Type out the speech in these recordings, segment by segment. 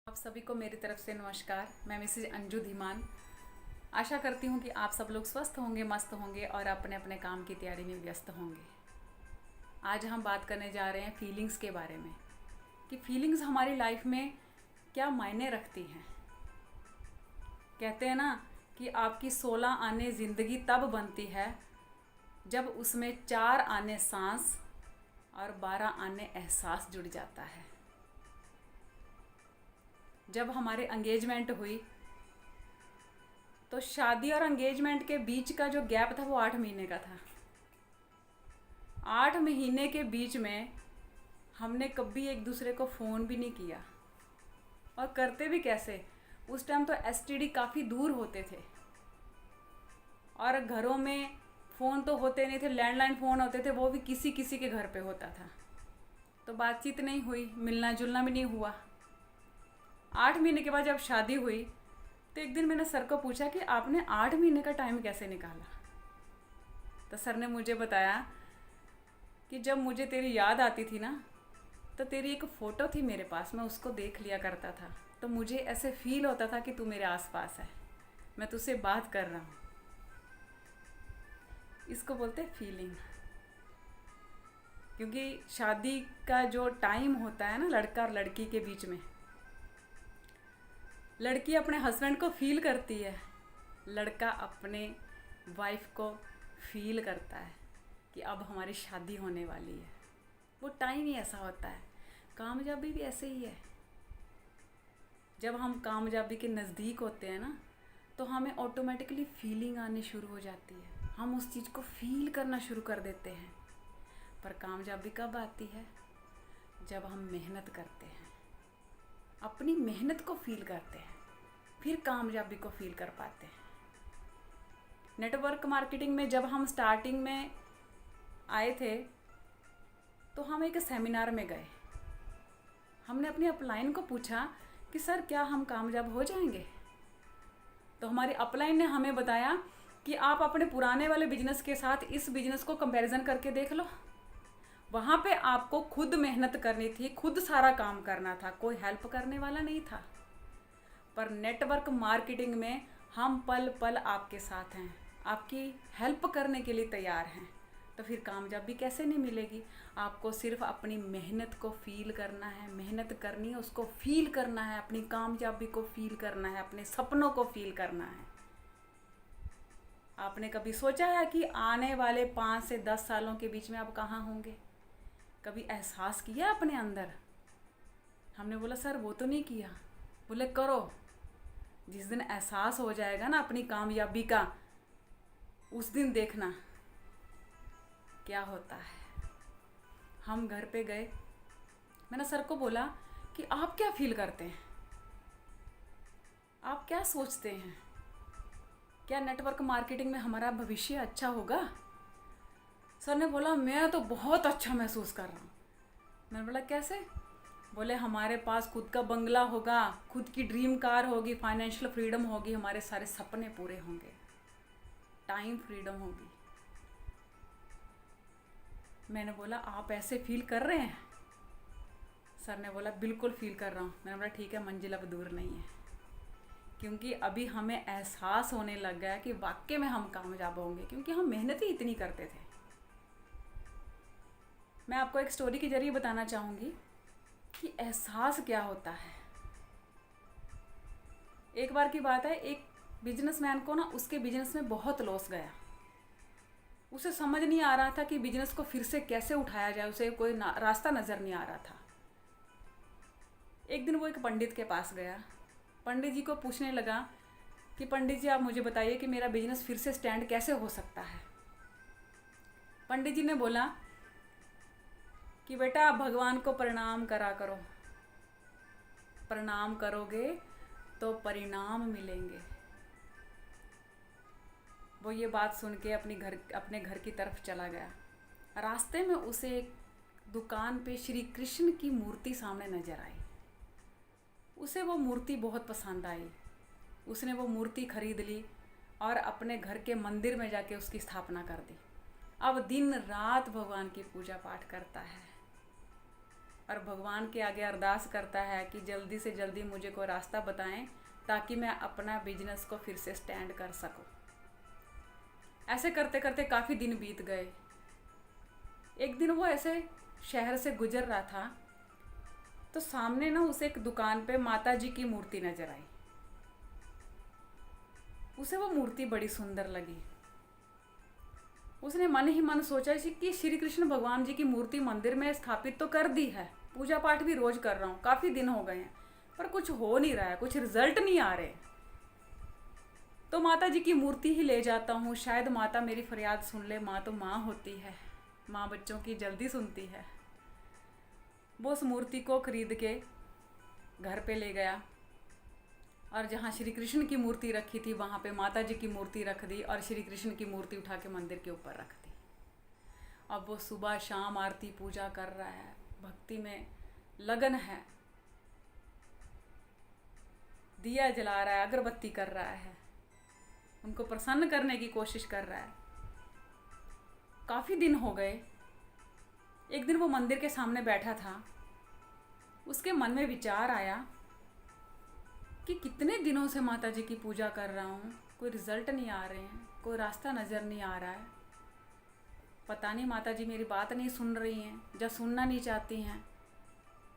आप सभी को मेरी तरफ से नमस्कार। मैं मिसेज अंजू धीमान। आशा करती हूँ कि आप सब लोग स्वस्थ होंगे, मस्त होंगे और अपने अपने काम की तैयारी में व्यस्त होंगे। आज हम बात करने जा रहे हैं फीलिंग्स के बारे में कि फीलिंग्स हमारी लाइफ में क्या मायने रखती हैं। कहते हैं ना कि आपकी 16 आने ज़िंदगी तब बनती है जब उसमें 4 आने सांस और 12 आने एहसास जुड़ जाता है। जब हमारे एंगेजमेंट हुई तो शादी और एंगेजमेंट के बीच का जो गैप था वो 8 महीने का था। 8 महीने के बीच में हमने कभी एक दूसरे को फ़ोन भी नहीं किया, और करते भी कैसे। उस टाइम तो एसटीडी काफ़ी दूर होते थे और घरों में फ़ोन तो होते नहीं थे, लैंडलाइन फ़ोन होते थे, वो भी किसी किसी के घर पे होता था। तो बातचीत नहीं हुई, मिलना जुलना भी नहीं हुआ। 8 महीने के बाद जब शादी हुई तो एक दिन मैंने सर को पूछा कि आपने 8 महीने का टाइम कैसे निकाला। तो सर ने मुझे बताया कि जब मुझे तेरी याद आती थी ना, तो तेरी एक फ़ोटो थी मेरे पास, मैं उसको देख लिया करता था, तो मुझे ऐसे फील होता था कि तू मेरे आसपास है, मैं तुझसे बात कर रहा हूँ। इसको बोलते हैं फीलिंग। क्योंकि शादी का जो टाइम होता है ना लड़का और लड़की के बीच में, लड़की अपने हस्बैंड को फील करती है, लड़का अपने वाइफ को फील करता है कि अब हमारी शादी होने वाली है। वो टाइम ही ऐसा होता है। कामयाबी भी ऐसे ही है। जब हम कामयाबी के नज़दीक होते हैं ना, तो हमें ऑटोमेटिकली फीलिंग आनी शुरू हो जाती है, हम उस चीज़ को फील करना शुरू कर देते हैं। पर कामयाबी कब आती है? जब हम मेहनत करते हैं, अपनी मेहनत को फील करते हैं, फिर कामयाबी को फील कर पाते हैं। नेटवर्क मार्केटिंग में जब हम स्टार्टिंग में आए थे तो हम एक सेमिनार में गए। हमने अपनी अपलाइन को पूछा कि सर क्या हम कामयाब हो जाएंगे। तो हमारी अपलाइन ने हमें बताया कि आप अपने पुराने वाले बिजनेस के साथ इस बिजनेस को कंपैरिजन करके देख लो। वहाँ पे आपको खुद मेहनत करनी थी, खुद सारा काम करना था, कोई हेल्प करने वाला नहीं था। पर नेटवर्क मार्केटिंग में हम पल पल आपके साथ हैं, आपकी हेल्प करने के लिए तैयार हैं। तो फिर कामयाबी कैसे नहीं मिलेगी? आपको सिर्फ अपनी मेहनत को फील करना है, मेहनत करनी है, उसको फील करना है, अपनी कामयाबी को फील करना है, अपने सपनों को फील करना है। आपने कभी सोचा है कि आने वाले 5 से 10 सालों के बीच में आप कहाँ होंगे? कभी एहसास किया अपने अंदर? हमने बोला सर वो तो नहीं किया। बोले करो। जिस दिन एहसास हो जाएगा ना अपनी कामयाबी का, उस दिन देखना क्या होता है। हम घर पे गए, मैंने सर को बोला कि आप क्या फील करते हैं, आप क्या सोचते हैं, क्या नेटवर्क मार्केटिंग में हमारा भविष्य अच्छा होगा? सर ने बोला मैं तो बहुत अच्छा महसूस कर रहा हूँ। मैंने बोला कैसे? बोले हमारे पास खुद का बंगला होगा, खुद की ड्रीम कार होगी, फाइनेंशियल फ्रीडम होगी, हमारे सारे सपने पूरे होंगे, टाइम फ्रीडम होगी। मैंने बोला आप ऐसे फील कर रहे हैं? सर ने बोला बिल्कुल फील कर रहा हूँ। मैंने बोला ठीक है, मंजिल अब दूर नहीं है, क्योंकि अभी हमें एहसास होने लग गया कि वाकई में हम कामयाब होंगे, क्योंकि हम मेहनत ही इतनी करते थे। मैं आपको एक स्टोरी के जरिए बताना चाहूँगी कि एहसास क्या होता है। एक बार की बात है, एक बिजनेसमैन को ना उसके बिजनेस में बहुत लॉस गया। उसे समझ नहीं आ रहा था कि बिजनेस को फिर से कैसे उठाया जाए, उसे कोई रास्ता नज़र नहीं आ रहा था। एक दिन वो एक पंडित के पास गया। पंडित जी को पूछने लगा कि पंडित जी आप मुझे बताइए कि मेरा बिजनेस फिर से स्टैंड कैसे हो सकता है। पंडित जी ने बोला कि बेटा आप भगवान को प्रणाम करा करो, प्रणाम करोगे तो परिणाम मिलेंगे। वो ये बात सुन के अपने घर की तरफ चला गया। रास्ते में उसे एक दुकान पे श्री कृष्ण की मूर्ति सामने नजर आई। उसे वो मूर्ति बहुत पसंद आई। उसने वो मूर्ति खरीद ली और अपने घर के मंदिर में जाके उसकी स्थापना कर दी। अब दिन रात भगवान की पूजा पाठ करता है। और भगवान के आगे अरदास करता है कि जल्दी से जल्दी मुझे कोई रास्ता बताएं ताकि मैं अपना बिजनेस को फिर से स्टैंड कर सकूं। ऐसे करते करते काफ़ी दिन बीत गए। एक दिन वो ऐसे शहर से गुजर रहा था तो सामने ना उसे एक दुकान पे माता जी की मूर्ति नज़र आई। उसे वो मूर्ति बड़ी सुंदर लगी। उसने मन ही मन सोचा कि श्री कृष्ण भगवान जी की मूर्ति मंदिर में स्थापित तो कर दी है, पूजा पाठ भी रोज कर रहा हूँ, काफ़ी दिन हो गए हैं, पर कुछ हो नहीं रहा है, कुछ रिजल्ट नहीं आ रहे। तो माता जी की मूर्ति ही ले जाता हूँ, शायद माता मेरी फरियाद सुन ले। माँ तो माँ होती है, माँ बच्चों की जल्दी सुनती है। वो उस मूर्ति को खरीद के घर पे ले गया और जहाँ श्री कृष्ण की मूर्ति रखी थी वहाँ पे माता जी की मूर्ति रख दी और श्री कृष्ण की मूर्ति उठा के मंदिर के ऊपर रख दी। अब वो सुबह शाम आरती पूजा कर रहा है, भक्ति में लगन है, दिया जला रहा है, अगरबत्ती कर रहा है, उनको प्रसन्न करने की कोशिश कर रहा है। काफ़ी दिन हो गए। एक दिन वो मंदिर के सामने बैठा था, उसके मन में विचार आया कि कितने दिनों से माता जी की पूजा कर रहा हूँ, कोई रिज़ल्ट नहीं आ रहे हैं, कोई रास्ता नज़र नहीं आ रहा है। पता नहीं माता जी मेरी बात नहीं सुन रही हैं या सुनना नहीं चाहती हैं,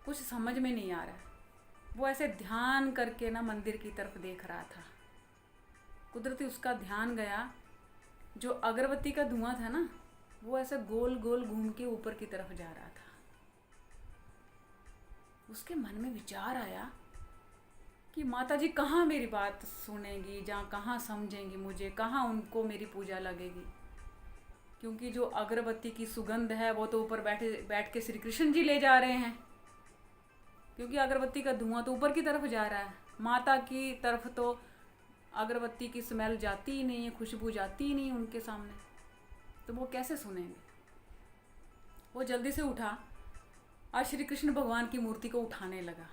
कुछ समझ में नहीं आ रहा है। वो ऐसे ध्यान करके ना मंदिर की तरफ देख रहा था। कुदरती उसका ध्यान गया, जो अगरबत्ती का धुआं था ना वो ऐसे गोल गोल घूम के ऊपर की तरफ जा रहा था। उसके मन में विचार आया कि माता जी कहाँ मेरी बात सुनेंगी, जहाँ कहाँ समझेंगी मुझे, कहाँ उनको मेरी पूजा लगेगी, क्योंकि जो अगरबत्ती की सुगंध है वो तो ऊपर बैठ के श्री कृष्ण जी ले जा रहे हैं, क्योंकि अगरबत्ती का धुआं तो ऊपर की तरफ जा रहा है। माता की तरफ तो अगरबत्ती की स्मेल जाती ही नहीं है, खुशबू जाती ही नहीं उनके सामने, तो वो कैसे सुनेंगे। वो जल्दी से उठा और श्री कृष्ण भगवान की मूर्ति को उठाने लगा।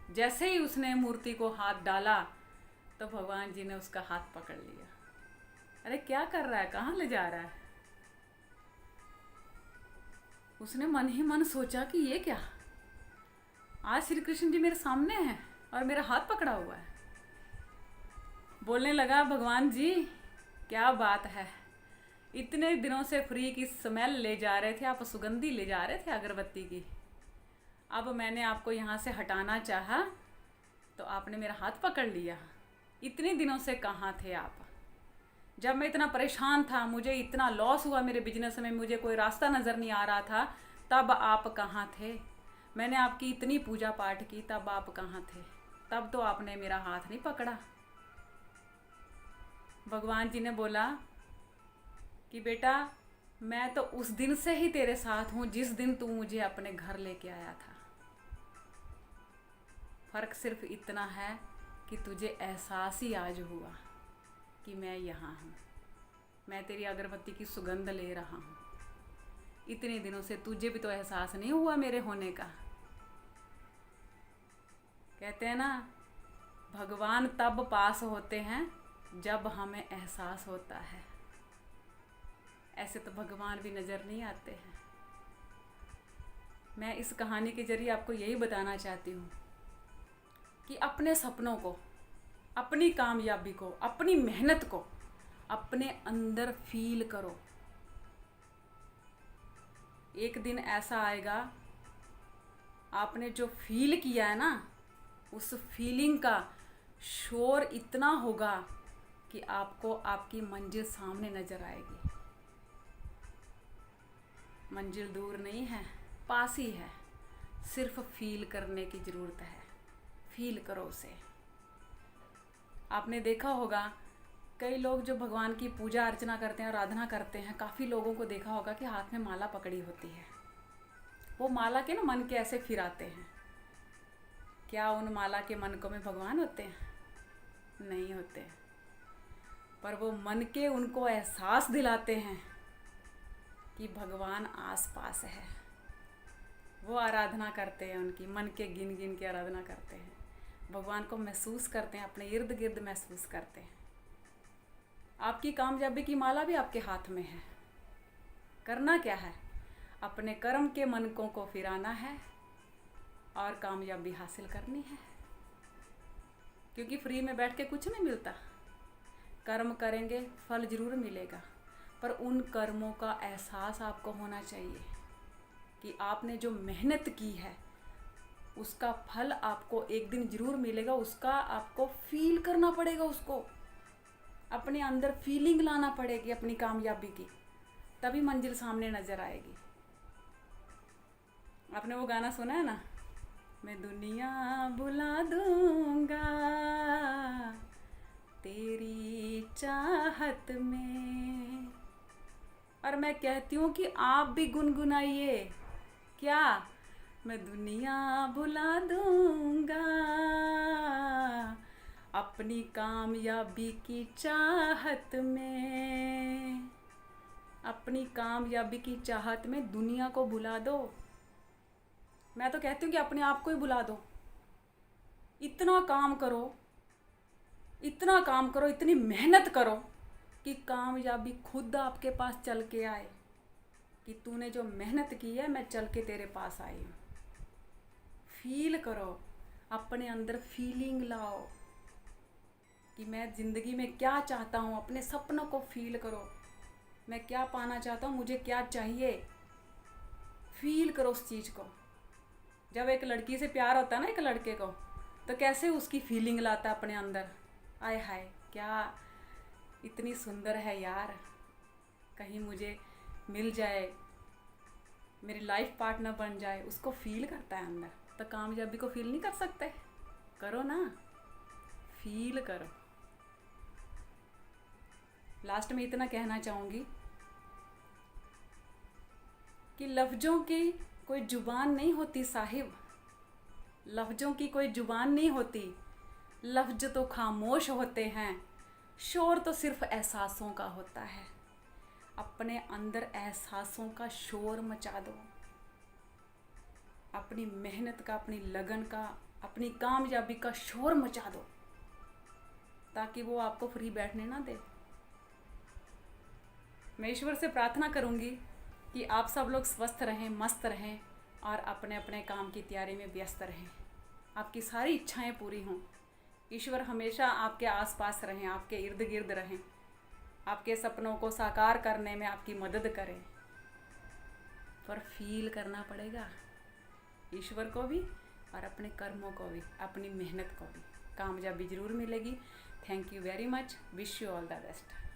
जैसे ही उसने मूर्ति को हाथ डाला तो भगवान जी ने उसका हाथ पकड़ लिया। अरे क्या कर रहा है, कहाँ ले जा रहा है। उसने मन ही मन सोचा कि ये क्या, आज श्री कृष्ण जी मेरे सामने हैं और मेरा हाथ पकड़ा हुआ है। बोलने लगा, भगवान जी क्या बात है, इतने दिनों से फ्री की स्मेल ले जा रहे थे आप, सुगंधी ले जा रहे थे अगरबत्ती की, अब मैंने आपको यहाँ से हटाना चाहा तो आपने मेरा हाथ पकड़ लिया। इतने दिनों से कहाँ थे आप, जब मैं इतना परेशान था, मुझे इतना लॉस हुआ मेरे बिजनेस में, मुझे कोई रास्ता नज़र नहीं आ रहा था, तब आप कहाँ थे। मैंने आपकी इतनी पूजा पाठ की, तब आप कहाँ थे, तब तो आपने मेरा हाथ नहीं पकड़ा। भगवान जी ने बोला कि बेटा मैं तो उस दिन से ही तेरे साथ हूँ जिस दिन तू मुझे अपने घर लेके आया था। फ़र्क सिर्फ इतना है कि तुझे एहसास ही आज हुआ कि मैं यहाँ हूँ, मैं तेरी अगरबत्ती की सुगंध ले रहा हूँ। इतने दिनों से तुझे भी तो एहसास नहीं हुआ मेरे होने का। कहते हैं ना, भगवान तब पास होते हैं जब हमें एहसास होता है। ऐसे तो भगवान भी नज़र नहीं आते हैं। मैं इस कहानी के जरिए आपको यही बताना चाहती हूँ कि अपने सपनों को, अपनी कामयाबी को, अपनी मेहनत को अपने अंदर फील करो। एक दिन ऐसा आएगा, आपने जो फील किया है ना, उस फीलिंग का शोर इतना होगा कि आपको आपकी मंजिल सामने नज़र आएगी। मंजिल दूर नहीं है, पास ही है, सिर्फ फील करने की ज़रूरत है। फील करो उसे। आपने देखा होगा कई लोग जो भगवान की पूजा अर्चना करते हैं, आराधना करते हैं, काफ़ी लोगों को देखा होगा कि हाथ में माला पकड़ी होती है। वो माला के ना मन के ऐसे फिराते हैं। क्या उन माला के मनकों में भगवान होते हैं? नहीं होते, पर वो मन के उनको एहसास दिलाते हैं कि भगवान आसपास है। वो आराधना करते हैं, उनकी मन के गिन गिन के आराधना करते हैं, भगवान को महसूस करते हैं, अपने इर्द गिर्द महसूस करते हैं। आपकी कामयाबी की माला भी आपके हाथ में है। करना क्या है, अपने कर्म के मनकों को फिराना है और कामयाबी हासिल करनी है, क्योंकि फ्री में बैठ के कुछ नहीं मिलता। कर्म करेंगे फल ज़रूर मिलेगा, पर उन कर्मों का एहसास आपको होना चाहिए कि आपने जो मेहनत की है उसका फल आपको एक दिन ज़रूर मिलेगा। उसका आपको फील करना पड़ेगा, उसको अपने अंदर फीलिंग लाना पड़ेगी अपनी कामयाबी की, तभी मंजिल सामने नज़र आएगी। आपने वो गाना सुना है ना, मैं दुनिया बुला दूंगा तेरी चाहत में। और मैं कहती हूँ कि आप भी गुनगुनाइए, क्या मैं दुनिया बुला दूंगा अपनी कामयाबी की चाहत में। अपनी कामयाबी की चाहत में दुनिया को बुला दो। मैं तो कहती हूँ कि अपने आप को ही बुला दो। इतना काम करो, इतना काम करो, इतनी मेहनत करो कि कामयाबी खुद आपके पास चल के आए, कि तूने जो मेहनत की है मैं चल के तेरे पास आई हूँ। फील करो, अपने अंदर फीलिंग लाओ कि मैं ज़िंदगी में क्या चाहता हूँ। अपने सपनों को फील करो, मैं क्या पाना चाहता हूँ, मुझे क्या चाहिए। फील करो उस चीज़ को। जब एक लड़की से प्यार होता है ना एक लड़के को, तो कैसे उसकी फीलिंग लाता है अपने अंदर, आय हाय क्या इतनी सुंदर है यार, कहीं मुझे मिल जाए, मेरी लाइफ पार्टनर बन जाए, उसको फील करता है अंदर। तो कामयाबी को फील नहीं कर सकते? करो ना, फील करो। लास्ट में इतना कहना चाहूँगी कि लफ्ज़ों की कोई ज़ुबान नहीं होती साहिब, लफ्ज़ों की कोई ज़ुबान नहीं होती, लफ्ज़ तो खामोश होते हैं, शोर तो सिर्फ एहसासों का होता है। अपने अंदर एहसासों का शोर मचा दो, अपनी मेहनत का, अपनी लगन का, अपनी कामयाबी का शोर मचा दो, ताकि वो आपको फ्री बैठने ना दे। मैं ईश्वर से प्रार्थना करूँगी कि आप सब लोग स्वस्थ रहें, मस्त रहें और अपने अपने काम की तैयारी में व्यस्त रहें। आपकी सारी इच्छाएं पूरी हों। ईश्वर हमेशा आपके आसपास रहें, आपके इर्द गिर्द रहें, आपके सपनों को साकार करने में आपकी मदद करें। पर फील करना पड़ेगा ईश्वर को भी और अपने कर्मों को भी, अपनी मेहनत को भी। कामयाबी ज़रूर मिलेगी। Thank you very much. Wish you all the best.